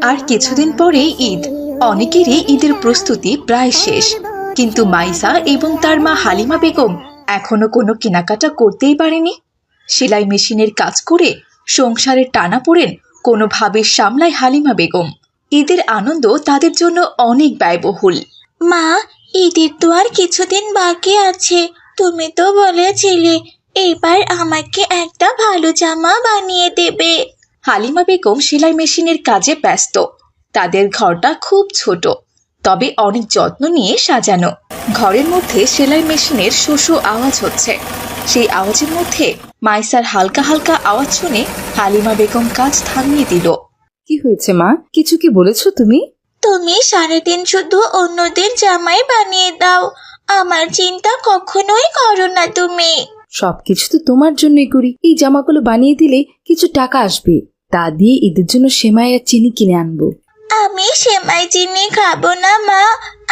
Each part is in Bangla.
আর কিছুদিন পরেই ঈদ। অনেকেরই ঈদের প্রস্তুতি প্রায় শেষ, কিন্তু মাইসা এবং তার মা হালিমা বেগম এখনো কোনো কেনাকাটা করতেই পারেনি। সেলাই মেশিনের কাজ করে সংসারের টানাপোড়েন কোনোভাবে সামলায় হালিমা বেগম। ঈদের আনন্দ তাদের জন্য অনেক ব্যয়বহুল। মা, ঈদের তো আর কিছুদিন বাকি আছে। তুমি তো বলেছিলে এবার আমাকে একটা ভালো জামা বানিয়ে দেবে। হালিমা বেগম সেলাই মেশিনের কাজে ব্যস্ত। তাদের ঘরটা খুব ছোট, তবে অনেক যত্ন নিয়ে সাজানো। ঘরের মধ্যে সেলাই মেশিনের শো শো আওয়াজ হচ্ছে। সেই আওয়াজের মধ্যে মাইসার হালকা হালকা আওয়াজ শুনে হালিমা বেগম কাজ থামিয়ে দিল। কি হয়েছে মা? কিছু কি বলেছো তুমি? তুমি সারাদিন শুধু অন্যদের জামাই বানিয়ে দাও, আমার চিন্তা কখনোই করো না তুমি। সবকিছু তো তোমার জন্যই করি। এই জামাগুলো বানিয়ে দিলে কিছু টাকা আসবে, তা দিয়ে ঈদের জন্য সেমাই আর চিনি কিনে আনবো। আমি সেমাই চিনি খাবো না মা,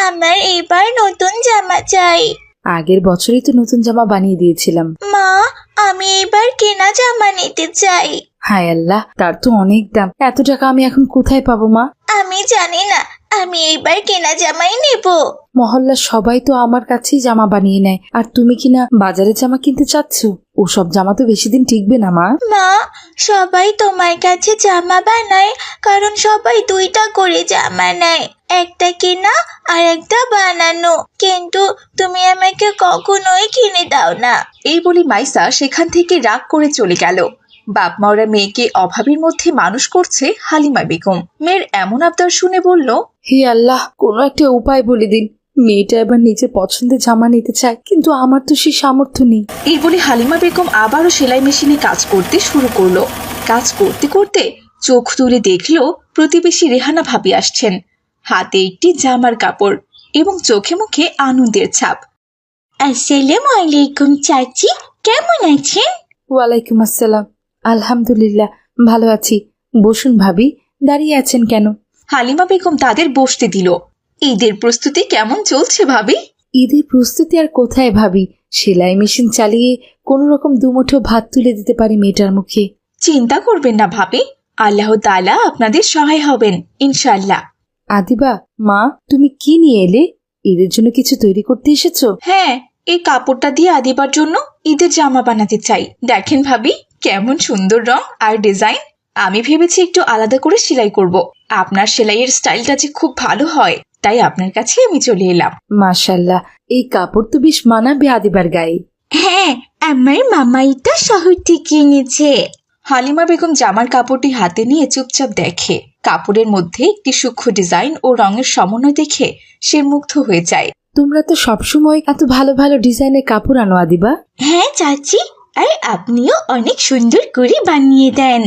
আমার এবার নতুন জামা চাই। আগের বছরই তো নতুন জামা বানিয়ে দিয়েছিলাম। মা, আমি এবার কেনা জামা নিতে চাই। হায় আল্লাহ, তার তো অনেক দাম। এত টাকা আমি এখন কোথায় পাবো মা? আমি জানি না, আমি এইবার কেনা জামাই নেব। মহল্লার সবাই তো আমার কাছেই জামা বানিয়ে নেয়, আর তুমি কিনা বাজারে জামা কিনতে চাচ্ছ? ওসব জামা তো বেশি দিন টিকবে না মা। মা, সবাই তোমার কাছে জামা বানায় কারণ সবাই দুইটা করে জামা নেয়, একটা কেনা আর একটা বানানো, কিন্তু তুমি আমাকে কখনোই কিনে দাও না। এই বলে মাইসা সেখান থেকে রাগ করে চলে গেল। বাপ মাওরা মেয়েকে অভাবের মধ্যে মানুষ করছে হালিমা বেগম। মেয়ের এমন আবদার শুনে বলল, হে আল্লাহ, কোনো একটা উপায় বলে দিন। মেয়েটা এবার নিজের পছন্দের জামা নিতে চায়, কিন্তু আমার তো সেই সামর্থ্য নেই। এই বলে হালিমা বেগম আবারও সেলাই মেশিনে কাজ করতে শুরু করলো। কাজ করতে করতে চোখ তুলে দেখলো প্রতিবেশী রেহানা ভাবি আসছেন, হাতে একটি জামার কাপড় এবং চোখে মুখে আনন্দের ছাপ। আসসালামু আলাইকুম চাচি, কেমন আছেন? ওয়ালাইকুম আসসালাম। আলহামদুলিল্লাহ, ভালো আছি। বসুন ভাবি, দাঁড়িয়ে আছেন কেন? হালিমা বেগম তাদের বসতে দিল। ঈদের প্রস্তুতি কেমন চলছে ভাবি? ঈদের প্রস্তুতি আর কোথায় ভাবি, সেলাই মেশিন চালিয়ে কোন রকম দুমুঠো ভাত তুলে দিতে পারি মেয়েটার মুখে। চিন্তা করবেন না ভাবি, আল্লাহ তাআলা আপনাদের সহায় হবেন ইনশাআল্লাহ। আদিবা, মা তুমি কি নিয়ে এলে? ঈদের জন্য কিছু তৈরি করতে এসেছো? হ্যাঁ, এই কাপড়টা দিয়ে আদিবার জন্য ঈদের জামা বানাতে চাই। দেখেন ভাবি, কেমন সুন্দর রং আর ডিজাইন। আমি ভেবেছি একটু আলাদা করে সেলাই করব। আপনার সেলাইয়ের স্টাইলটা যে খুব ভালো হয়, তাই আপনার কাছে আমি চলে এলাম। মাশাআল্লাহ, এই কাপড় তো বেশ মানাবে আদিবার গায়ে। হ্যাঁ, আমার মামা এটা শহর থেকে এনেছে। হালিমা বেগম জামার কাপড়টি হাতে নিয়ে চুপচাপ দেখে। কাপড়ের মধ্যে একটি সূক্ষ্ম ডিজাইন ও রঙের সমন্বয় দেখে সে মুগ্ধ হয়ে যায়। তোমরা তো সবসময় এত ভালো ভালো ডিজাইনের কাপড় আনো আদিবা। হ্যাঁ চাচি, আর আপনিও অনেক সুন্দর করে বানিয়ে দেন।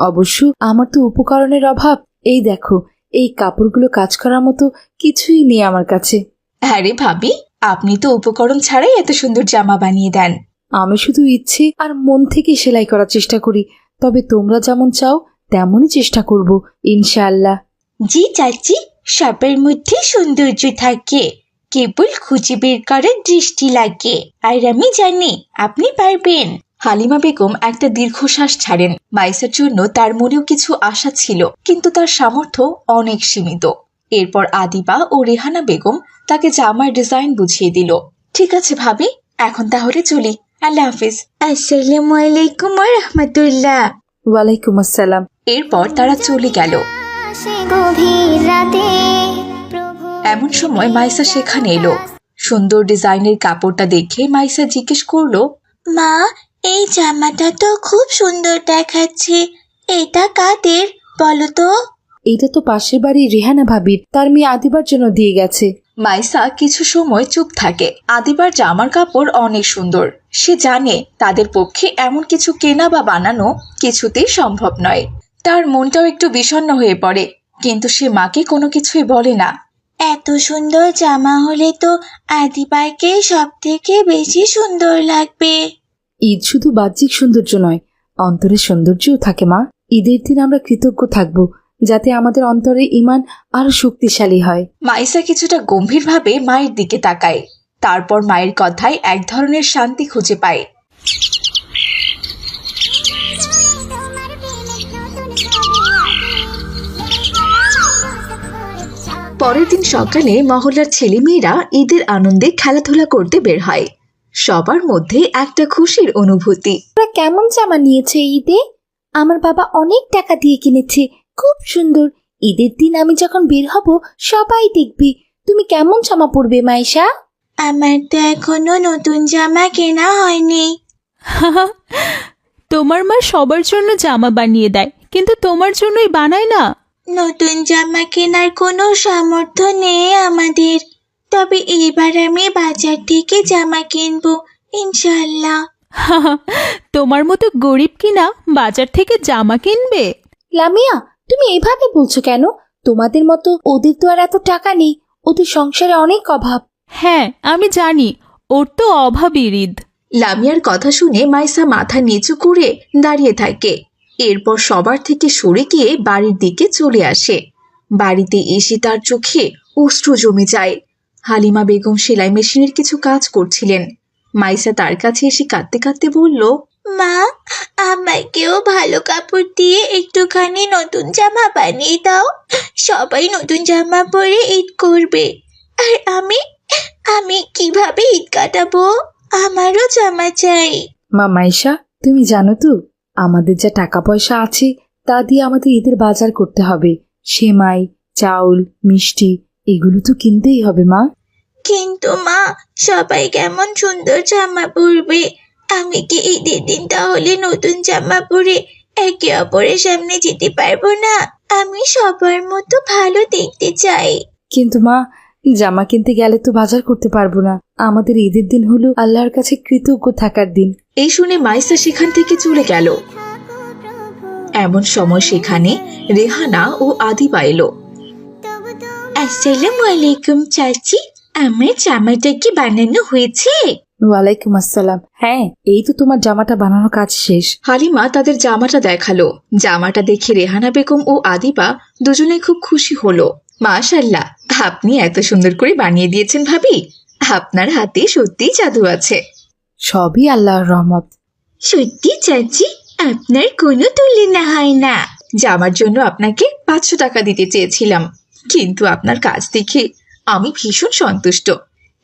অবশ্য আমার তো উপকরণের অভাব। এই দেখো, এই কাপড়গুলো কাজ করার মতো কিছুই নেই আমার কাছে। আরে ভাবি, আপনি তো উপকরণ ছাড়াই এত সুন্দর জামা বানিয়ে দেন। আমি শুধু ইচ্ছে আর মন থেকে সেলাই করার চেষ্টা করি, তবে তোমরা যেমন চাও তেমনই চেষ্টা করব ইনশাআল্লাহ। জি চাচি, সবের মধ্যে সৌন্দর্য থাকে, কেবল খুঁজে বের করার দৃষ্টি লাগে, আর আমি জানি আপনি পারবেন। হালিমা বেগম একটা দীর্ঘশ্বাস ছাড়েন। মাইসার জন্য তার মনেও কিছু আশা ছিল, কিন্তু তার সামর্থ্য অনেক সীমিত। এরপর আদিবা ও রেহানা বেগম তাকে জামার ডিজাইন বুঝিয়ে দিল। ঠিক আছে ভাবি, এখন তাহলে চলি। আল্লাহ হাফিজ। আসসালামু আলাইকুম ওয়া রাহমাতুল্লাহ। ওয়ালাইকুম আসসালাম। এরপর তারা চলে গেল। এমন সময় মাইসা সেখানে এলো। সুন্দর ডিজাইনের কাপড়টা দেখে মাইসা জিজ্ঞেস করলো, মা, এই জামাটা তো খুব সুন্দর দেখাচ্ছে, এটা কাদের বলো তো? এইটা তো পাশের বাড়ি রেহানা ভাবির, তার মেয়ে আদিবার জন্য দিয়ে গেছে। মাইসা কিছু সময় চুপ থাকে। আদিবার জামার কাপড় অনেক সুন্দর। সে জানে তাদের পক্ষে এমন কিছু কেনা বা বানানো কিছুতেই সম্ভব নয়। তার মনটাও একটু বিষণ্ণ হয়ে পড়ে, কিন্তু সে মাকে কোনো কিছুই বলে না। এত সুন্দর জামা হলে তো আদিবারকে সব থেকে বেশি সুন্দর লাগবে। ঈদ শুধু বাহ্যিক সৌন্দর্য নয়, অন্তরের সৌন্দর্যও থাকে মা। ঈদের দিন আমরা কৃতজ্ঞ থাকব, যাতে আমাদের অন্তরে ঈমান আরো শক্তিশালী হয়। মাইসা কিছুটা গম্ভীরভাবে মায়ের দিকে তাকায়। তারপর মায়ের কথায় এক ধরনের শান্তি খুঁজে পায়। পরের দিন সকালে মহল্লার ছেলেমেয়েরা ঈদের আনন্দে খেলাধুলা করতে বের হয়। সবার মধ্যে একটা খুশির অনুভূতি। তোরা কেমন জামা নিয়েছে ঈদে? আমার বাবা অনেক টাকা দিয়ে কিনেছে, খুব সুন্দর। ঈদের দিন আমি যখন বের হব সবাই দেখবে। তুমি কেমন জামা পরবে মাইশা? আমার তো এখনো নতুন জামা কেনা হয়নি। তোমার মা সবার জন্য জামা বানিয়ে দেয়, কিন্তু তোমার জন্যই বানায় না। নতুন জামা কেনার কোনো সামর্থ্য নেই আমাদের, তবে এবার আমি বাজার থেকে জামা কিনবো ইনশাআল্লাহ। তোমার মতো গরিব কিনা বাজার থেকে জামা কিনবে? লামিয়া, তুমি এভাবে বলছো কেন? তোমাদের মতো ওদের তো আর এত টাকা নেই, ওদের সংসারে অনেক অভাব। হ্যাঁ, আমি জানি, ওর তো অভাবের ঈদ। লামিয়ার কথা শুনে মাইসা মাথা নিচু করে দাঁড়িয়ে থাকে। এরপর সবার থেকে সরে গিয়ে বাড়ির দিকে চলে আসে। বাড়িতে এসে তার চোখে অশ্রু জমে যায়। হালিমা বেগম সেলাই মেশিনের কিছু কাজ করছিলেন। মাইসা তার কাছে এসে কাঁদতে কাঁদতে বলল, মা, আমাকেও ভালো কাপড় দিয়ে একটুখানি নতুন জামা বানিয়ে দাও। সবাই নতুন জামা পরে ঈদ করবে, আর আমি কিভাবে ঈদ কাটাবো? আমারও জামা চাই। মা মাইশা, তুমি জানো তো আমাদের যা টাকা পয়সা আছে তা দিয়ে আমাদের ঈদের বাজার করতে হবে। সেমাই, চাউল, মিষ্টি এগুলো তো কিনতেই হবে মা। কিন্তু মা, সবাই কেমন সুন্দর জামা পরবে। আমি কি ঈদের দিন তাহলে নতুন জামা পরে একে অপরের সামনে যেতে পারবো না? আমি সবার মতো ভালো দেখতে চাই। কিন্তু মা, জামা কিনতে গেলে তো বাজার করতে পারবো না। আমাদের ঈদের দিন হলো আল্লাহর কাছে কৃতজ্ঞ থাকার দিন। এই শুনে মাইসা সেখান থেকে চলে গেল। এমন সময় সেখানে রেহানা ও আদিবা এলো। আসসালামু আলাইকুম চাচি, আমার জামাটা কি বানানো হয়েছে? ওয়ালাইকুম আসসালাম। হ্যাঁ, এই তো তোমার জামাটা বানানোর কাজ শেষ। হালিমা তাদের জামাটা দেখালো। জামাটা দেখে রেহানা বেগম ও আদিবা দুজনেই খুব খুশি হলো। মাশাআল্লাহ, আপনি এত সুন্দর করে বানিয়ে দিয়েছেন ভাবি। আপনার হাতে সত্যিই জাদু আছে। সবই আল্লাহর রহমত। সত্যি চাচি, আপনার কোনো তুলনা হয় না। জামার জন্য আপনাকে 500 টাকা দিতে চেয়েছিলাম, কিন্তু আপনার কাজ দেখে আমি ভীষণ সন্তুষ্ট,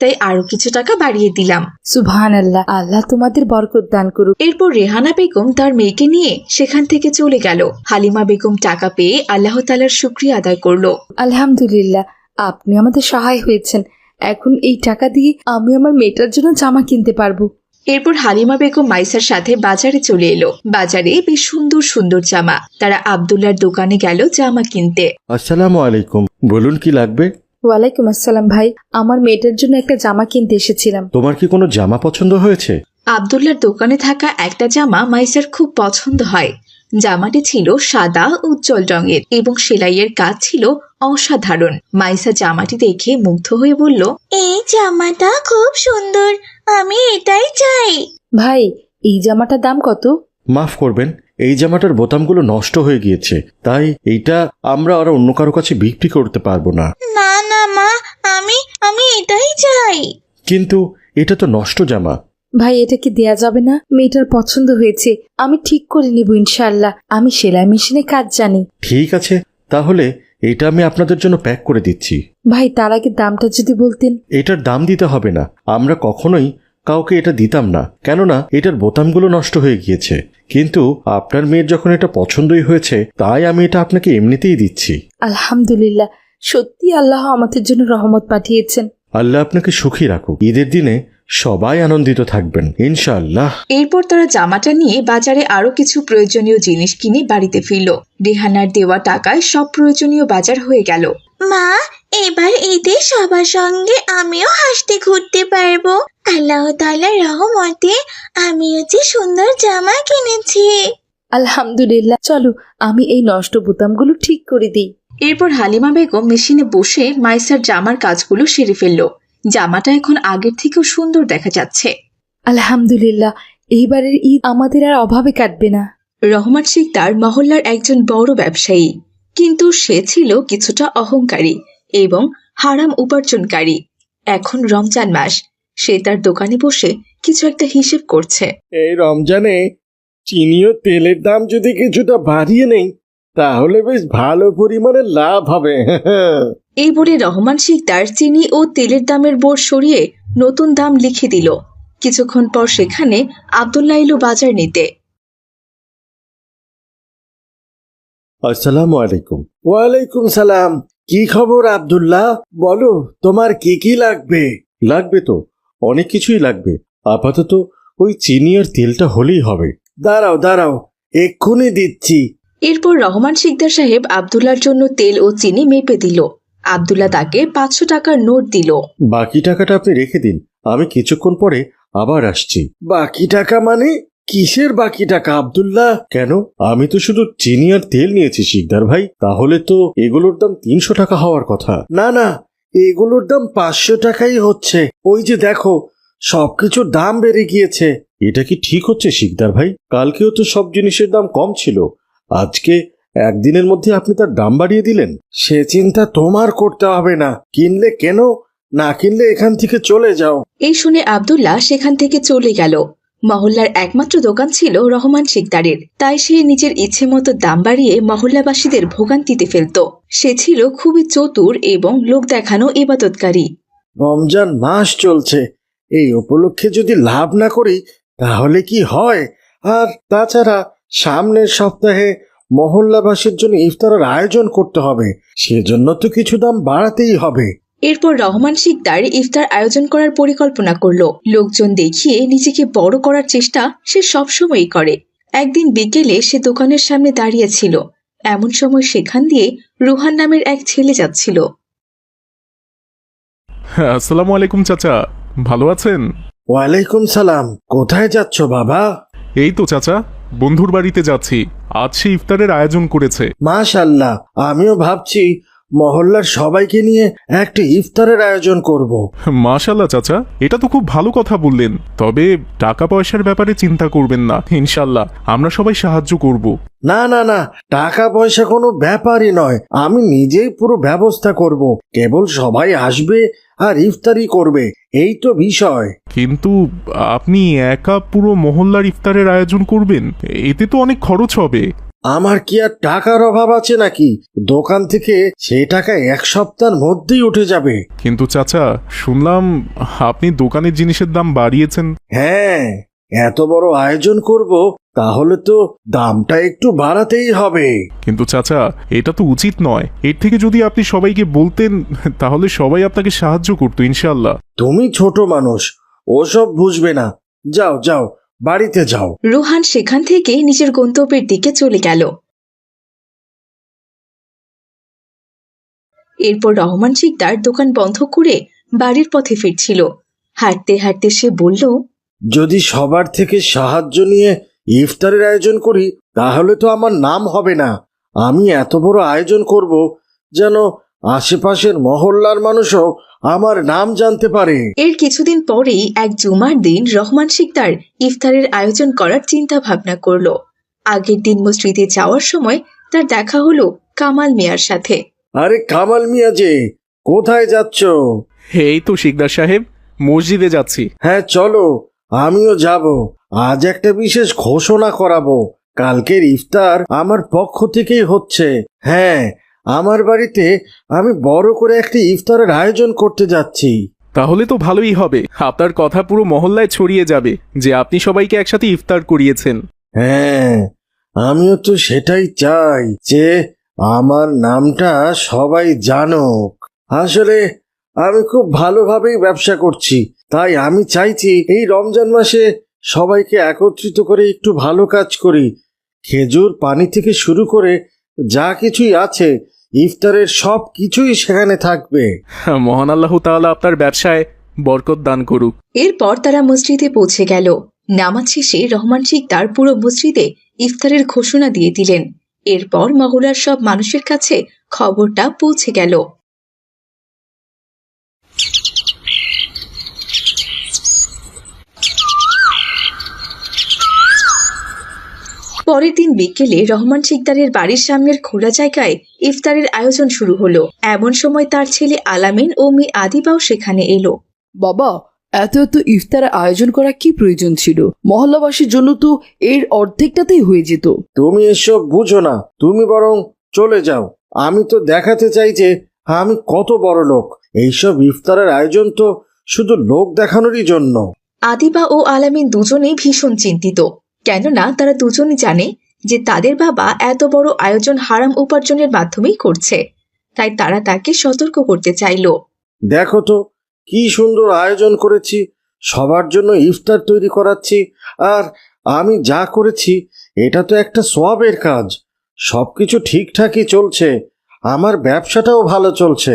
তাই আরো কিছু টাকা বাড়িয়ে দিলাম। সুবহানাল্লাহ, আল্লাহ তোমাদের বরকত দান করুক। এরপর রেহানা বেগম তার মেয়েকে নিয়ে সেখান থেকে চলে গেল। হালিমা বেগম টাকা পেয়ে আল্লাহ তাআলার শুকরিয়া আদায় করলো। আলহামদুলিল্লাহ, আপনি আমাদের সহায় হয়েছেন। এখন এই টাকা দিয়ে আমি আমার মেয়েটার জন্য জামা কিনতে পারবো। এরপর হালিমা বেগম মাইসার সাথে বাজারে চলে এলো। বাজারে বেশ সুন্দর সুন্দর জামা। তারা আব্দুল্লাহর দোকানে গেল জামা কিনতে। আসসালামু আলাইকুম, বলুন কি লাগবে? ওয়ালাইকুম আসসালাম ভাই, আমার মেয়েটার জন্য একটা জামা কিনতে এসেছিলাম। তোমার কি কোনো জামা পছন্দ হয়েছে? আব্দুল্লাহর দোকানে থাকা একটা জামা মাইসার খুব পছন্দ হয়। জামাটি ছিল সাদা উজ্জ্বল রঙের এবং সেলাইয়ের কাজ ছিল অসাধারণ। মাইসা জামাটি দেখে মুগ্ধ হয়ে বলল, এই জামাটা খুব সুন্দর, আমি এটাই চাই। ভাই, এই জামাটার দাম কত? মাফ করবেন, এই জামাটার বোতামগুলো নষ্ট হয়ে গিয়েছে, তাই এইটা আমরা আর অন্য কারো কাছে বিক্রি করতে পারবো না। না না মা, আমি এটাই চাই। কিন্তু এটা তো নষ্ট জামা। ভাই, এটা কি দেয়া যাবে না? মেয়েটার পছন্দ হয়েছে, আমি ঠিক করে নিব ইনশাআল্লাহ। আমি সেলাই মেশিনে কাজ জানি। ঠিক আছে, তাহলে এটা আমি আপনাদের জন্য প্যাক করে দিচ্ছি। ভাই, তার আগে দামটা যদি বলতেন। এটার দাম দিতে হবে না, আমরা কখনোই কাউকে এটা দিতাম না, কেননা এটার বোতামগুলো নষ্ট হয়ে গিয়েছে। কিন্তু আপনার মেয়ের যখন এটা পছন্দই হয়েছে, তাই আমি এটা আপনাকে এমনিতেই দিচ্ছি। আলহামদুলিল্লাহ, সত্যি আল্লাহ আমাদের জন্য রহমত পাঠিয়েছেন। আল্লাহ আপনাকে সুখী রাখুক। ঈদের দিনে সবাই আনন্দিত থাকবেন ইনশাআল্লাহ। এরপর তারা জামাটা নিয়ে বাজারে আরো কিছু প্রয়োজনীয় জিনিস কিনে বাড়িতে ফিরল। রেহানার দেওয়া টাকায় সব প্রয়োজনীয় বাজার হয়ে গেল। মা, এবার ঈদে সবার সঙ্গে আমিও হাসতে ঘুরতে পারবো। আল্লাহ তাআলার রহমতে আমিও যে সুন্দর জামা কিনেছি। আলহামদুলিল্লাহ, চলো আমি এই নষ্ট বোতামগুলো ঠিক করে দিই। এরপর হালিমা বেগম মেশিনে বসে মাইসার জামার কাজগুলো সেরে ফেলল। জামাটা এখন আগের থেকেও সুন্দর দেখা যাচ্ছে। আলহামদুলিল্লাহ, এইবারের ঈদ আমাদের আর অভাবে কাটবে না। রহমান শিকদার মহল্লার একজন বড় ব্যবসায়ী, কিন্তু সে ছিল কিছুটা অহংকারী এবং হারাম উপার্জনকারী। এখন রমজান মাস, সে তার দোকানে বসে কিছু একটা হিসেব করছে। এই রমজানে চিনি ও তেলের দাম যদি কিছুটা বাড়িয়ে নেই, তাহলে বেশ ভালো পরিমাণে লাভ হবে। এই বলে রহমান শিকদার চিনি ও তেলের দামের বোর্ড সরিয়ে নতুন দাম লিখে দিল। কিছুক্ষণ পর সেখানে আব্দুল্লাহ এলো বাজার নিতে। আসসালামু আলাইকুম। ওয়ালাইকুম সালাম। কি খবর আব্দুল্লাহ? বলো, তোমার কি কি লাগবে? লাগবে তো, অনেক কিছুই লাগবে। আপাতত ওই চিনি আর তেলটা হলেই হবে। দাঁড়াও দাঁড়াও, এক্ষুনি দিচ্ছি। এরপর রহমান শিকদার সাহেব আব্দুল্লাহর জন্য তেল ও চিনি মেপে দিল। আব্দুল্লাহ তাকে 500 টাকার নোট দিল। বাকি টাকাটা আপনি রেখে দিন, আমি কিছুক্ষণ পরে আবার আসছি। বাকি টাকা মানে? কিসের বাকি টাকা আব্দুল্লাহ? কেন, আমি তো শুধু চিনি আর তেল নিয়েছি শিকদার ভাই, তাহলে তো এগুলোর দাম 300 টাকা হওয়ার কথা। না না, এগুলোর দাম 500 টাকাই হচ্ছে। ওই যে দেখো, সবকিছুর দাম বেড়ে গিয়েছে। এটা কি ঠিক হচ্ছে শিকদার ভাই? কালকেও তো সব জিনিসের দাম কম ছিল, আজকে একদিনের মধ্যে আপনি তার দাম বাড়িয়ে দিলেন। সে চিন্তা তোমার করতে হবে না। কিনলে কেন, না কিনলে এখান থেকে চলে যাও। এই শুনে আব্দুল্লাহ সেখান থেকে চলে গেল। মহল্লার একমাত্র দোকান ছিল রহমান শিকদারের, তাই সে নিজের ইচ্ছে মতো দাম বাড়িয়ে মহল্লাবাসীদের ভোগান্তিতে ফেলত। সে ছিল খুবই চতুর এবং লোক দেখানো ইবাদতকারী। রমজান মাস চলছে, এই উপলক্ষে যদি লাভ না করি তাহলে কি হয়? আর তাছাড়া সামনের সপ্তাহে মহল্লাবাসীর জন্য ইফতারের আয়োজন করতে হবে, সেজন্য তো কিছু দাম বাড়াতেই হবে। এরপর রহমান শিকদার ইফতার আয়োজন করার পরিকল্পনা করল। লোকজন দেখিয়ে নিজেকে বড় করার চেষ্টা সে সবসময়ই করে। একদিন বিকেলে সে দোকানের সামনে দাঁড়িয়েছিল। এমন সময় সেখান দিয়ে রুহান নামের এক ছেলে যাচ্ছিল। আসসালামু আলাইকুম চাচা, ভালো আছেন? ওয়ালাইকুম সালাম। কোথায় যাচ্ছ বাবা? এই তো চাচা, বন্ধুর বাড়িতে যাচ্ছি। আজ সে ইফতারের আয়োজন করেছে। মাশাআল্লাহ, আমিও ভাবছি মহল্লার সবাইকে নিয়ে একটা ইফতারের আয়োজন করব। মাশাআল্লাহ চাচা, এটা তো খুব ভালো কথা বললেন। তবে টাকা পয়সার ব্যাপারে চিন্তা করবেন না, ইনশাল্লাহ আমরা সবাই সাহায্য করব। না না না, টাকা পয়সা কোনো ব্যাপারই নয়, আমি নিজেই পুরো ব্যবস্থা করব। কেবল সবাই আসবে আর ইফতারি করবে, এই তো বিষয়। কিন্তু আপনি একা পুরো মহল্লার ইফতারের আয়োজন করবেন, এতে তো অনেক খরচ হবে। আমার কি আর টাকার অভাব আছে নাকি? দোকান থেকে সে টাকা 1 সপ্তাহের মধ্যেই উঠে যাবে। কিন্তু চাচা, শুনলাম আপনি দোকানের জিনিসের দাম বাড়িয়েছেন। হ্যাঁ, এত বড় আয়োজন করব, তাহলে তো দামটা একটু বাড়াতেই হবে। কিন্তু চাচা, এটা তো উচিত নয়। এর থেকে যদি আপনি সবাইকে বলতেন, তাহলে সবাই আপনাকে সাহায্য করতো ইনশাল্লাহ। তুমি ছোট মানুষ, ওসব বুঝবে না। যাও যাও, বাড়িতে যাও। রুহান সেখান থেকে নিজের গন্তব্যের দিকে চলে গেল। এরপর রহমান শিকদার দোকান বন্ধ করে বাড়ির পথে ফিরছিল। হাঁটতে হাঁটতে সে বলল, যদি সবার থেকে সাহায্য নিয়ে ইফতারের আয়োজন করি তাহলে তো আমার নাম হবে না। আমি এত বড় আয়োজন করব যেন আশেপাশের মহল্লার মানুষও আমার নাম জানতে পারে। এর কিছুদিন পরেই এক জুমার দিন রহমান শিকদার ইফতারের আয়োজন করার চিন্তা ভাবনা করল। আগের দিন মসজিদে যাওয়ার সময় তার দেখা হলো কামাল মিয়ার সাথে। আরে কামাল মিয়া যে, কোথায় যাচ্ছ? এই তো শিকদার সাহেব, মসজিদে যাচ্ছি। হ্যাঁ চলো, আমিও যাব। আজ একটা বিশেষ ঘোষণা করাবো। কালকের ইফতার আমার পক্ষ থেকেই হচ্ছে। হ্যাঁ, আমার বাড়িতে আমি বড় করে একটা ইফতারের আয়োজন করতে যাচ্ছি। তাহলে তো ভালোই হবে, আপনার কথা পুরো মহল্লায় ছড়িয়ে যাবে যে আপনি সবাইকে একসাথে ইফতার করিয়েছেন। হ্যাঁ, আমিও তো সেটাই চাই যে আমার নামটা সবাই জানুক। আসলে আমি খুব ভালোভাবেই ব্যবসা করছি, তাই আমি চাইছি এই রমজান মাসে সবাইকে একত্রিত করে একটু ভালো কাজ করি। খেজুর পানি থেকে শুরু করে যা কিছুই আছে, ইফতারের সব কিছুই সেখানে থাকবে। মহান আল্লাহ তাআলা আপনার ব্যবসায় বরকত দান করুক। এরপর তারা মসজিদে পৌঁছে গেল। নামাজ শেষে রহমান শিকদার পুরো মসজিদে ইফতারের ঘোষণা দিয়ে দিলেন। এরপর মহল্লার সব মানুষের কাছে খবরটা পৌঁছে গেল। পরের দিন বিকেলে রহমান শিকদারের বাড়ির সামনের খোলা জায়গায় ইফতারের আয়োজন শুরু হলো। এমন সময় তার ছেলে আলামিন ও মেয়ে আদিবাও সেখানে এলো। বাবা, এত এত ইফতারের আয়োজন করা কি প্রয়োজন ছিল? মহল্লাবাসীর জন্য তো এর অর্ধেকটাতেই হয়ে যেত। তুমি এসব বুঝো না, তুমি বরং চলে যাও। আমি তো দেখাতে চাই যে আমি কত বড় লোক, এইসব ইফতারের আয়োজন তো শুধু লোক দেখানোরই জন্য। আদিবা ও আলামিন দুজনেই ভীষণ চিন্তিত, কেননা তারা দুজনই জানে যে তাদের বাবা এত বড় আয়োজন হারাম উপার্জনের মাধ্যমেই করছে। তাই তারা তাকে সতর্ক করতে চাইল। দেখো তো কি সুন্দর আয়োজন করেছি, সবার জন্য ইফতার তৈরি করাচ্ছি, আর আমি যা করেছি এটা তো একটা সওয়াবের কাজ। সবকিছু ঠিকঠাকই চলছে, আমার ব্যবসাটাও ভালো চলছে,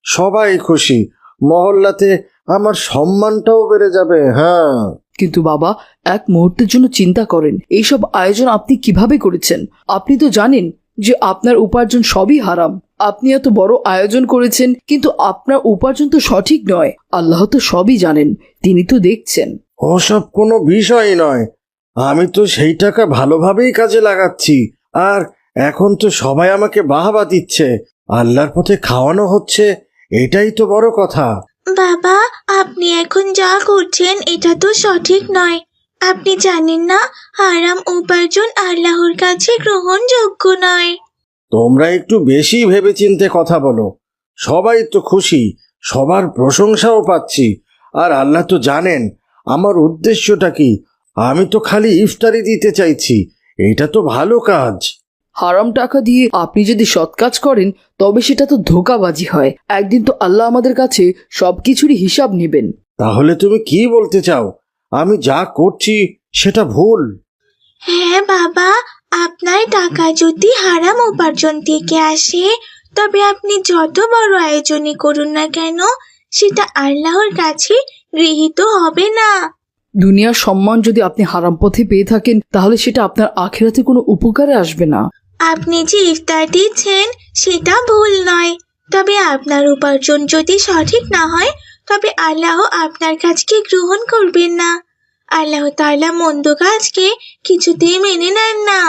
সবাই খুশি, মহল্লাতে আমার সম্মানটাও বেড়ে যাবে। হ্যাঁ, কিন্তু বাবা, এক মুহূর্তের জন্য চিন্তা করেন, এইসব আয়োজন আপনি কিভাবে করেছেন? আপনি তো জানেন যে আপনার উপার্জন সবই হারাম। আপনি এত বড় আয়োজন করেছেন, কিন্তু আপনার উপার্জন তো সঠিক নয়। আল্লাহ তো সবই জানেন, তিনি তো দেখছেন। ওসব কোনো বিষয়ই নয়, আমি তো সেই টাকা ভালোভাবেই কাজে লাগাচ্ছি, আর এখন তো সবাই আমাকে বাহবা দিচ্ছে, আল্লাহর পথে খাওয়ানো হচ্ছে, এটাই তো বড় কথা। বাবা, আপনি এখন যা করছেন এটা তো সঠিক নয়। আপনি জানেন না হারাম উপার্জন আল্লাহর কাছে গ্রহণযোগ্য নয়। তোমরা একটু বেশি ভেবেচিন্তে কথা বলো, সবাই তো খুশি, সবার প্রশংসাও পাচ্ছি, আর আল্লাহ তো জানেন আমার উদ্দেশ্যটা কি। আমি তো খালি ইফতারি দিতে চাইছি, এটা তো ভালো কাজ। হারাম টাকা দিয়ে আপনি যদি সৎ কাজ করেন তবে সেটা তো ধোঁকাবাজি হয়। একদিন তো আল্লাহ আমাদের কাছে সবকিছুরই হিসাব নেবেন। তাহলে তুমি কি বলতে চাও, আমি যা করছি সেটা ভুল? হ্যাঁ বাবা, আপনার টাকা যদি হারাম উপার্জন থেকে আসে তবে আপনি যত বড় আয়োজনই করুন না কেন সেটা আল্লাহর কাছে গৃহীত হবে না। দুনিয়ার সম্মান যদি আপনি হারাম পথে পেয়ে থাকেন তাহলে সেটা আপনার আখিরাতে কোনো উপকারে আসবে না। আপনি যে ইফতার দিচ্ছেন সেটা ভুল নয়, তবে আপনার উপার্জন যদি সঠিক না হয় তবে আল্লাহ আপনার কাজকে গ্রহণ করবেন না। আল্লাহ তাআলা মন্দ কাজকে কিছুতেই মেনে নেন না।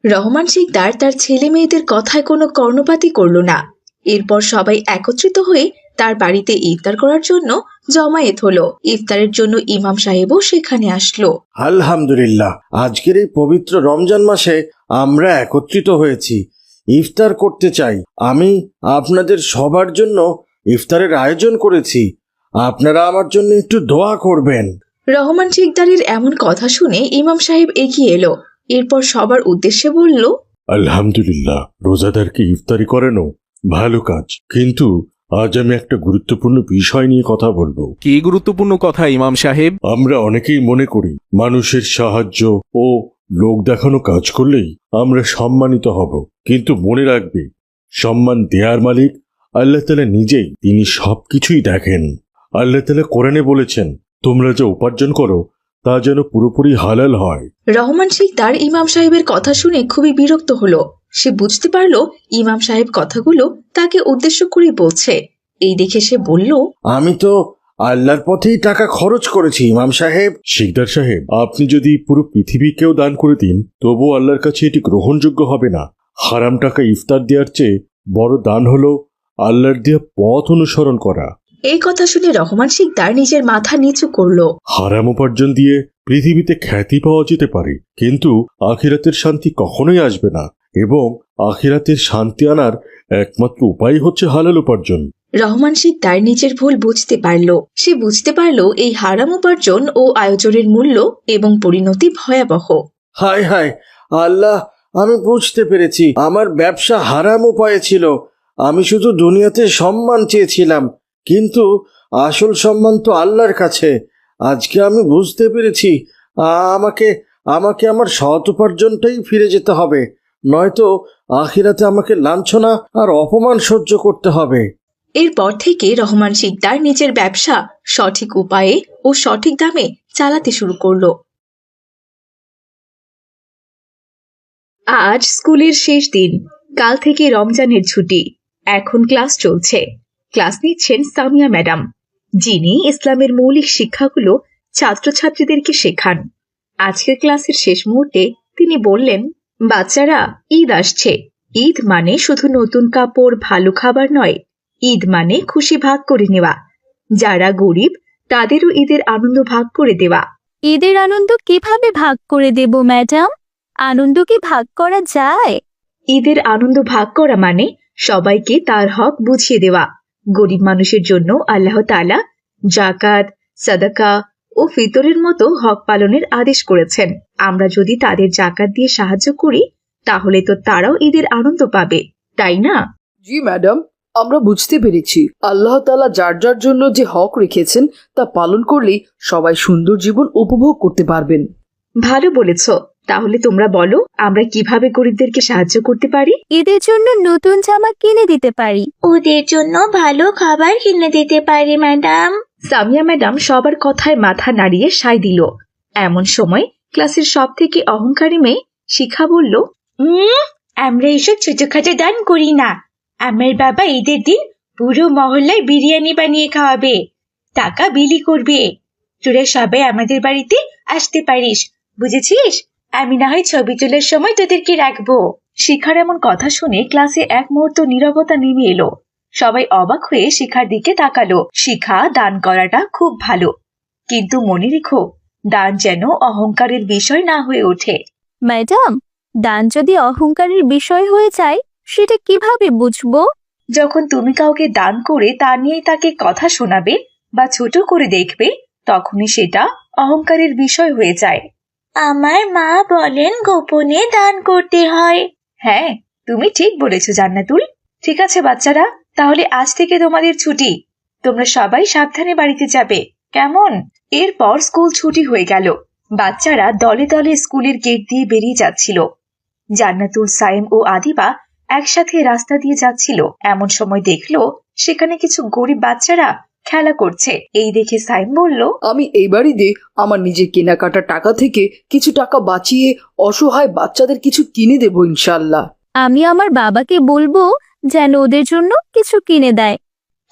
রহমান শিকদার তার ছেলে মেয়েদের কথায় কোনো কর্ণপাতই করল না। এরপর সবাই একত্রিত হয়ে তার বাড়িতে ইফতার করার জন্য জমায়েত হলো। ইফতারের জন্য ইমাম সাহেবও সেখানে আসলো। আলহামদুলিল্লাহ, আজকের এই পবিত্র রমজান মাসে আমরা একত্রিত হয়েছি, ইফতার করতে চাই। আমি আপনাদের সবার জন্য ইফতারের আয়োজন করেছি, আপনারা আমার জন্য একটু দোয়া করবেন। রহমান শিকদারের এমন কথা শুনে ইমাম সাহেব এগিয়ে এলো। এরপর সবার উদ্দেশ্যে বলল, আলহামদুলিল্লাহ, রোজাদারকে ইফতারি করানো ভালো কাজ, কিন্তু আজ আমি একটা গুরুত্বপূর্ণ বিষয় নিয়ে কথা বলবো। কি গুরুত্বপূর্ণ কথা ইমাম সাহেব? আমরা অনেকেই মনে করি মানুষের সাহায্য ও লোক দেখানো কাজ করলেই আমরা সম্মানিত হব, কিন্তু মনে রাখবে সম্মান দেয়ার মালিক আল্লাহ তাআলা নিজেই। তিনি সবকিছুই দেখেন। আল্লাহ তাআলা কোরআনে বলেছেন, তোমরা যা উপার্জন করো তা যেন পুরোপুরি হালাল হয়। রহমান শিকদার ইমাম সাহেবের কথা শুনে খুবই বিরক্ত হলো। সে বুঝতে পারলো ইমাম সাহেব কথাগুলো তাকে উদ্দেশ্য করে বলছে। এই দেখে সে বলল, আমি তো আল্লাহর পথেই টাকা খরচ করেছি ইমাম সাহেব। শিকদার সাহেব, আপনি যদি পুরো পৃথিবীকেও দান করে দিন তবুও আল্লাহর কাছে এটি গ্রহণযোগ্য হবে না। হারাম টাকা ইফতার দেওয়ার চেয়ে বড় দান হলো আল্লাহর দেয়া পথ অনুসরণ করা। এই কথা শুনে রহমান শিকদার নিজের মাথা নিচু করলো। হারাম উপার্জন দিয়ে পৃথিবীতে খ্যাতি পাওয়া যেতে পারে, কিন্তু আখিরাতের শান্তি কখনোই আসবে না, এবং আখিরাতের শান্তি আনার একমাত্র উপায় হচ্ছে হালাল উপার্জন। রহমান শিকদার নিজের ভুল বুঝতে পারল। সে বুঝতে পারল এই হারাম উপার্জন ও আয়োজনের মূল্য এবং পরিণতি ভয়াবহ। হায় হায় আল্লাহ, আমি বুঝতে পেরেছি আমার ব্যবসা হারাম উপায়ে ছিল। আমি শুধু দুনিয়াতে সম্মান চেয়েছিলাম, কিন্তু আসল সম্মান তো আল্লাহর কাছে। আজকে আমি বুঝতে পেরেছি আমাকে আমাকে আমার সৎ উপার্জনটাই ফিরে যেতে হবে, নয়তো আখিরাতে আমাকে লাঞ্ছনা আর অপমান সহ্য করতে হবে। এরপর থেকে রহমান শিকদার নিজের ব্যবসা সঠিক উপায়ে ও সঠিক দামে চালাতে শুরু করলো। আজ স্কুলের শেষ দিন। কাল থেকে রমজানের ছুটি। এখন ক্লাস চলছে। ক্লাস নিচ্ছেন সামিয়া ম্যাডাম, যিনি ইসলামের মৌলিক শিক্ষাগুলো ছাত্রছাত্রীদেরকে শেখান। আজকের ক্লাসের শেষ মুহূর্তে তিনি বললেন, বাচ্চারা, ঈদ আসছে। ঈদ মানে শুধু নতুন কাপড়, ভালো খাবার নয়। ঈদ মানে খুশি ভাগ করে নেওয়া। যারা গরিব তাদেরও ঈদের আনন্দ ভাগ করে দেওয়া। ঈদের আনন্দ কিভাবে ভাগ করে দেব ম্যাডাম? আনন্দ কি ভাগ করা যায়? ঈদের আনন্দ ভাগ করা মানে সবাইকে তার হক বুঝিয়ে দেওয়া। গরিব মানুষের জন্য আল্লাহ তাআলা জাকাত, সাদাকা ও ফিতরের মতো হক পালনের আদেশ করেছেন। আমরা যদি তাদের জাকাত দিয়ে সাহায্য করি তাহলে তো তারাও ঈদের আনন্দ পাবে, তাই না? জি ম্যাডাম, আমরা বুঝতে পেরেছি। আল্লাহ তাআলা যার যার জন্য যে হক রেখেছেন তা পালন করলেই সবাই সুন্দর জীবন উপভোগ করতে পারবেন। ভালো বলেছ। তাহলে তোমরা বলো, আমরা কিভাবে গরিবদেরকে সাহায্য করতে পারি? ঈদের জন্য নতুন জামা কিনে দিতে পারি। ওদের জন্য ভালো খাবার কিনে দিতে পারি ম্যাডাম। সামিয়া ম্যাডাম সবার কথায় মাথা নাড়িয়ে সায় দিল। এমন সময় ক্লাসের সব থেকে অহংকারী মেয়ে শিখা বলল, আমরা এসব ছোটখাটো দান করি না। আমার বাবা ঈদের দিন পুরো মহল্লায় বিরিয়ানি বানিয়ে খাওয়াবে, টাকা বিলি করবে। তোরা সবাই আমাদের বাড়িতে আসতে পারিস, বুঝেছিস? আমি না হয় ছবি তোলার সময় তোদেরকে রাখবো। শিখার এমন কথা শুনে ক্লাসে এক মুহূর্ত নীরবতা নেমে এলো। সবাই অবাক হয়ে শিখার দিকে তাকালো। শিখা, দান করাটা খুব ভালো, কিন্তু মনে রেখো, দান যেন অহংকারের বিষয় না হয়ে ওঠে। ম্যাডাম, দান যদি অহংকারের বিষয় হয়ে যায় সেটা কিভাবে বুঝবো? যখন তুমি কাউকে দান করে তা নিয়ে তাকে কথা শোনাবে বা ছোট করে দেখবে, তখনই সেটা অহংকারের বিষয় হয়ে যায়। আমার মা বলেন গোপনে দান করতে হয়। হ্যাঁ, তুমি ঠিক বলেছো জান্নাতুল। ঠিক আছে বাচ্চারা, তাহলে আজ থেকে তোমাদের ছুটি। তোমরা সবাই সাবধানে বাড়িতে যাবে, কেমন? এরপর স্কুল ছুটি হয়ে গেল। বাচ্চারা দলে দলে স্কুলের গেট দিয়ে বেরিয়ে যাচ্ছিল। জান্নাতুল, সাইম ও আদিবা একসাথে রাস্তা দিয়ে যাচ্ছিল। এমন সময় দেখলো সেখানে কিছু গরিব বাচ্চারা খেলা করছে। এই দেখে সাইম বলল, আমি এই বাড়িতে আমার নিজের কেনাকাটা টাকা থেকে কিছু টাকা বাঁচিয়ে অসহায় বাচ্চাদের কিছু কিনে দেবো ইনশাল্লাহ। আমি আমার বাবাকে বলবো যেন ওদের জন্য কিছু কিনে দেয়।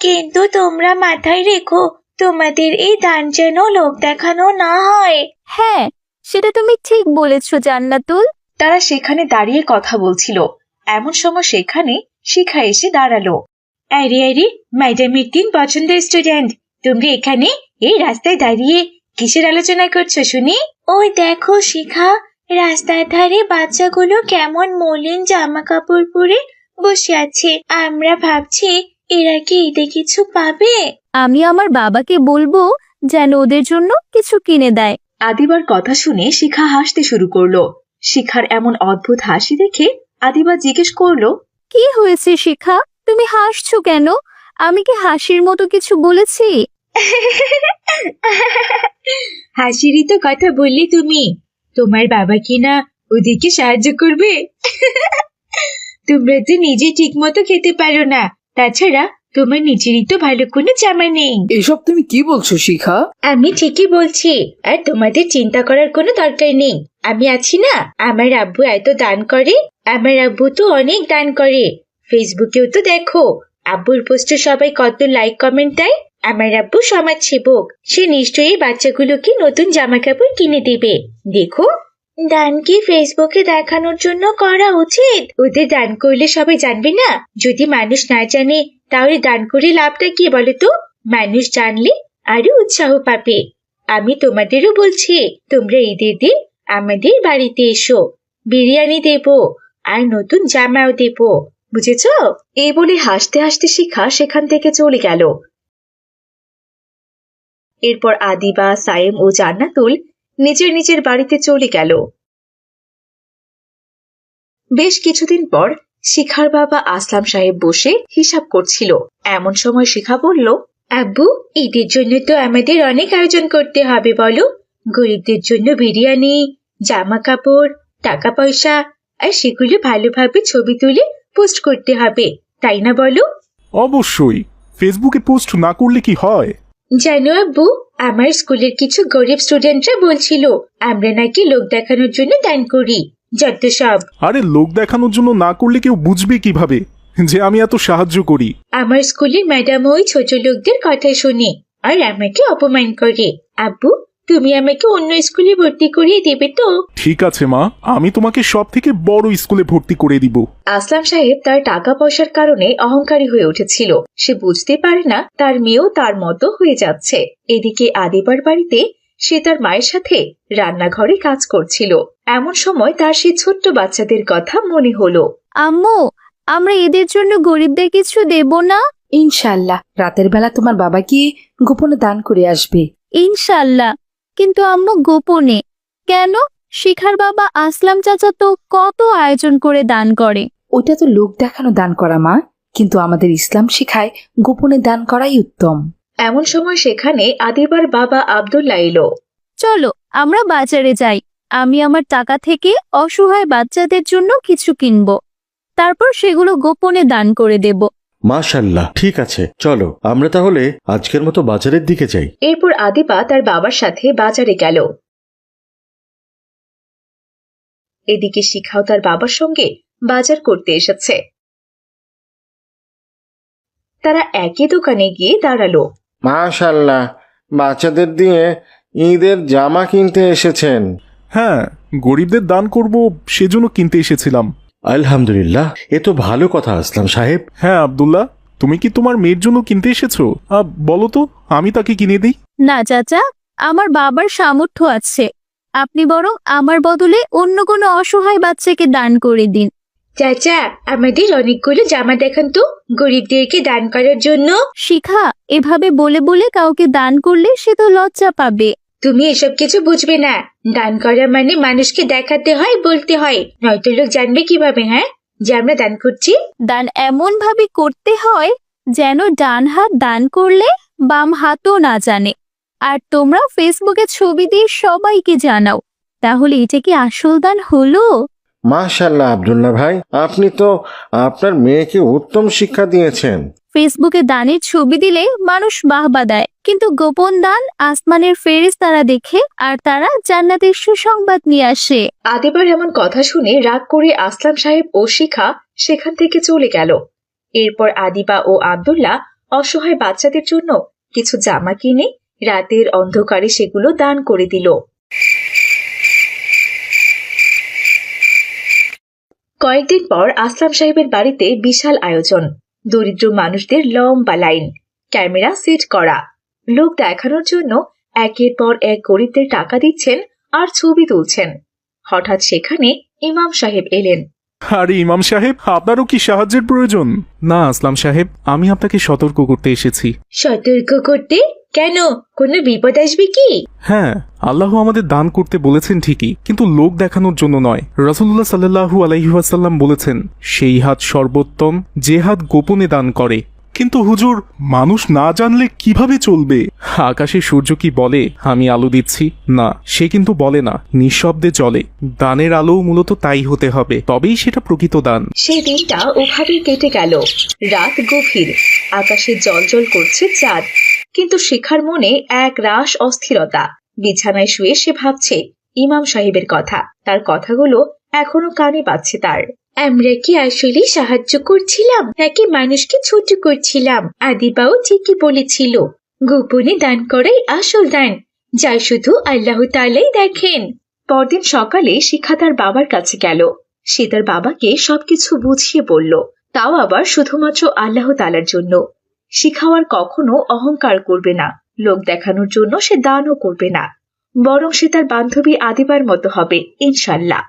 কিন্তু তোমরা মাথায় রেখো, তোমাদের এই দান যেন লোক দেখানো না হয়। হ্যাঁ, সেটা তুমি ঠিক বলেছো জান্নাতুল। তারা সেখানে দাঁড়িয়ে কথা বলছিল। এমন সময় সেখানে শিখা এসে দাঁড়ালো। আরে আরে, ম্যাডামের 3 পছন্দের স্টুডেন্ট, তোমরা এখানে এই রাস্তায় দাঁড়িয়ে কিসের আলোচনা করছো শুনি? ওই দেখো শিখা, রাস্তার ধারে বাচ্চাগুলো কেমন মলিন জামা কাপড় পরে বসে আছে। আমরা ভাবছি এরা কি ঈদে কিছু পাবে। আমি আমার বাবাকে বলবো যেন ওদের জন্য কিছু কিনে দেয়। আদিবার কথা শুনে শিখা হাসতে শুরু করলো। শিখার এমন অদ্ভুত হাসি দেখে আদিবা জিজ্ঞেস করলো, কি হয়েছে শিখা, তুমি হাসছো কেন? আমি কি হাসির মতো কিছু বলেছি? হাসিরই তো কথা বললে তুমি। তোমার বাবা কি না ওদেরকে সাহায্য করবে? তোমরা তো নিজে ঠিক মতো খেতে পারো না, তাছাড়া তোমার নিজেরই তো ভালো কোনো জামা নেই। এসব তুমি কি বলছো শিখা? আমি ঠিকই বলছি, আর তোমাদের চিন্তা করার কোনো দরকার নেই। আমি আছি না, আমার আব্বু এত দান করে। আমার আব্বু তো অনেক দান করে। ফেসবুকেও তো দেখো, আব্বুর পোস্টে সবাই কত লাইক কমেন্ট দেয়। আমার আব্বু সমাজসেবক, সে নিশ্চয়ই বাচ্চাগুলোকে নতুন জামা কাপড় কিনে দেবে। দেখো, দান কি ফেসবুকে দেখানোর জন্য করা উচিত? ওদের দান করলে সবাই জানবে না? যদি মানুষ না জানে তাহলে দান করে লাভটা কি বলো তো? মানুষ জানলে আরো উৎসাহ পাবে। আমি তোমাদেরও বলছি, তোমরা ঈদের দিন আমাদের বাড়িতে এসো, বিরিয়ানি দেব আর নতুন জামাও দেব, বুঝেছো? এই বলে হাসতে হাসতে শিখা সেখান থেকে চলে গেল। এরপর আদিবা, সাইম ও জান্নাতুল নিজের নিজের বাড়িতে চলে গেল। বেশ কিছুদিন পর শিখার বাবা আসলাম সাহেব বসে হিসাব করছিল। এমন সময় শিখা বলল, আব্বু, ঈদের জন্য তো আমাদের অনেক আয়োজন করতে হবে বলো। গরিবদের জন্য বিরিয়ানি, জামা কাপড়, টাকা পয়সা, আর সেগুলো ভালোভাবে ছবি তুলে পোস্ট করতে হবে, তাই না বলো? অবশ্যই, ফেসবুকে পোস্ট না করলে কি হয়? জানো আব্বু, আমার স্কুলের কিছু গরিব স্টুডেন্টরা বলছিল আমরা নাকি লোক দেখানোর জন্য দান করি। যত সব। আরে লোক দেখানোর জন্য না করলে কেউ বুঝবে কিভাবে যে আমি এত সাহায্য করি? আমার স্কুলের ম্যাডাম ওই ছোট লোকদের কথা শুনে আর আমাকে অপমান করে। আব্বু, তুমি আমাকে অন্য স্কুলে ভর্তি করিয়ে দেবে তো? ঠিক আছে মা, আমি তোমাকে সব থেকে বড় স্কুলে ভর্তি করে দিব। আসলাম সাহেব তার টাকা পয়সার কারণে অহংকারী হয়ে উঠেছিল। সে বুঝতে পারে না তার মেয়েও তার মতো হয়ে যাচ্ছে। এদিকে আদিবার বাড়িতে সে তার মায়ের সাথে রান্নাঘরে কাজ করছিল। এমন সময় তার সেই ছোট্ট বাচ্চাদের কথা মনে হলো। আম্মু, আমরা এদের জন্য গরিবদের কিছু দেব না? ইনশাল্লাহ রাতের বেলা তোমার বাবা গিয়ে গোপনে দান করে আসবে। ইনশাল্লাহ। কিন্তু আম্মু, গোপনে কেন? শিখার বাবা আসলাম চাচা তো কত আয়োজন করে দান করে। ওইটা তো লোক দেখানো দান করা মা, কিন্তু আমাদের ইসলাম শিখায় গোপনে দান করাই উত্তম। এমন সময় সেখানে আদিবার বাবা আব্দুল্লাহ এলো। চলো আমরা বাজারে যাই, আমি আমার টাকা থেকে অসহায় বাচ্চাদের জন্য কিছু কিনবো, তারপর সেগুলো গোপনে দান করে দেব। মাশাল্লাহ, ঠিক আছে, চলো আমরা তাহলে আজকের মতো বাজারের দিকে যাই। এরপর আদিবা তার বাবার সাথে বাজারে গেল। এদিকে শিখাও তার বাবার সঙ্গে বাজার করতে এসেছে। তারা একই দোকানে গিয়ে দাঁড়ালো। মাশাল্লাহ, বাচ্চাদের দিয়ে ঈদের জামা কিনতে এসেছেন। হ্যাঁ, গরিবদের দান করব সেজন্য কিনতে এসেছিলাম। আলহামদুলিল্লাহ, এ তো ভালো কথা আসলাম সাহেব। হ্যাঁ আব্দুল্লাহ, তুমি কি তোমার মেয়ের জন্য কিনতে এসেছো? বলো তো, আমি তাকে কিনে দিই। না চাচা, আমার বাবার সামর্থ্য আছে, আপনি বরং আমার বদলে অন্য কোনো অসহায় বাচ্চাকে দান করে দিন। চাচা, আমাদের অনেকগুলো জামা দেখান তো গরিবদেরকে দান করার জন্য। শিখা, এভাবে বলে বলে কাউকে দান করলে সে তো লজ্জা পাবে। তুমি এসব কিছু বুঝবে না। দান করা মানে মানুষকে দেখাতে হয়, বলতে হয়, নয়তো লোক জানবে কিভাবে হ্যাঁ যে আমরা দান করছি। দান এমন ভাবে করতে হয় যেন ডান হাত দান করলে বাম হাতও না জানে। আর তোমরা ফেসবুকে ছবি দিয়ে সবাইকে জানাও, তাহলে এটা কি আসল দান হলো? মাশাল্লাহ আব্দুল্লাহ ভাই, আপনি তো আপনার মেয়েকে উত্তম শিক্ষা দিয়েছেন। ফেসবুকে দানের ছবি দিলে মানুষ বাহবা দেয়, কিন্তু গোপন দান আসমানের ফেরেশতারা দেখে আর তারা জান্নাতের সুসংবাদ নিয়ে আসে। আদিবার এমন কথা শুনে রাগ করে আসলাম সাহেব ও শিখা সেখান থেকে চলে গেল। এরপর আদিবা ও আব্দুল্লাহ অসহায় বাচ্চাদের জন্য কিছু জামা কিনে রাতের অন্ধকারে সেগুলো দান করে দিল। কয়েকদিন পর আসলাম সাহেবের বাড়িতে বিশাল আয়োজন, দরিদ্র মানুষদের লম্বা লাইন, ক্যামেরা সেট করা, লোক দেখানোর জন্য একের পর এক গরিবদের টাকা দিচ্ছেন আর ছবি তুলছেন। হঠাৎ সেখানে ইমাম সাহেব এলেন। আরে ইমাম সাহেব, আপনারও কি সাহায্যের প্রয়োজন? না আসলাম সাহেব, আমি আপনাকে সতর্ক করতে এসেছি। সতর্ক করতে? কেন, কোনো বিপদ আসবে কি? হ্যাঁ, আল্লাহ আমাদের দান করতে বলেছেন ঠিকই, কিন্তু লোক দেখানোর জন্য নয়। রাসূলুল্লাহ সাল্লাল্লাহু আলাইহি ওয়াসাল্লাম বলেছেন, সেই হাত সর্বোত্তম যে হাত গোপনে দান করে। কিন্তু হুজুর, মানুষ না জানলে কিভাবে চলবে? আকাশে সূর্য কি বলে আমি আলো দিচ্ছি? না, সে কিন্তু বলে না, নিঃশব্দে চলে। দানের আলো মূলত তাই হতে হবে, তবেই সেটা প্রকৃত দান। সেই দিনটা ওভাবেই কেটে গেল। রাত গভীর, আকাশে জ্বলজ্বল করছে চাঁদ, কিন্তু শিখার মনে এক রাশ অস্থিরতা। বিছানায় শুয়ে সে ভাবছে ইমাম সাহেবের কথা, তার কথাগুলো এখনো কানে বাজছে তার। আমরা কি আসলে সাহায্য করছিলাম নাকি মানুষকে ছোট করছিলাম? আদিবাও ঠিকই বলেছিল, গোপনে দান করাই আসল দান, যা শুধু আল্লাহ তাআলাই দেখেন। পরদিন সকালে শিখা তার বাবার কাছে গেল। সে তার বাবাকে সবকিছু বুঝিয়ে বলল, তাও আবার শুধুমাত্র আল্লাহ তাআলার জন্য। শিখাও আর কখনো অহংকার করবে না, লোক দেখানোর জন্য সে দানও করবে না, বরং সে তার বান্ধবী আদিবার মতো হবে ইনশাল্লাহ।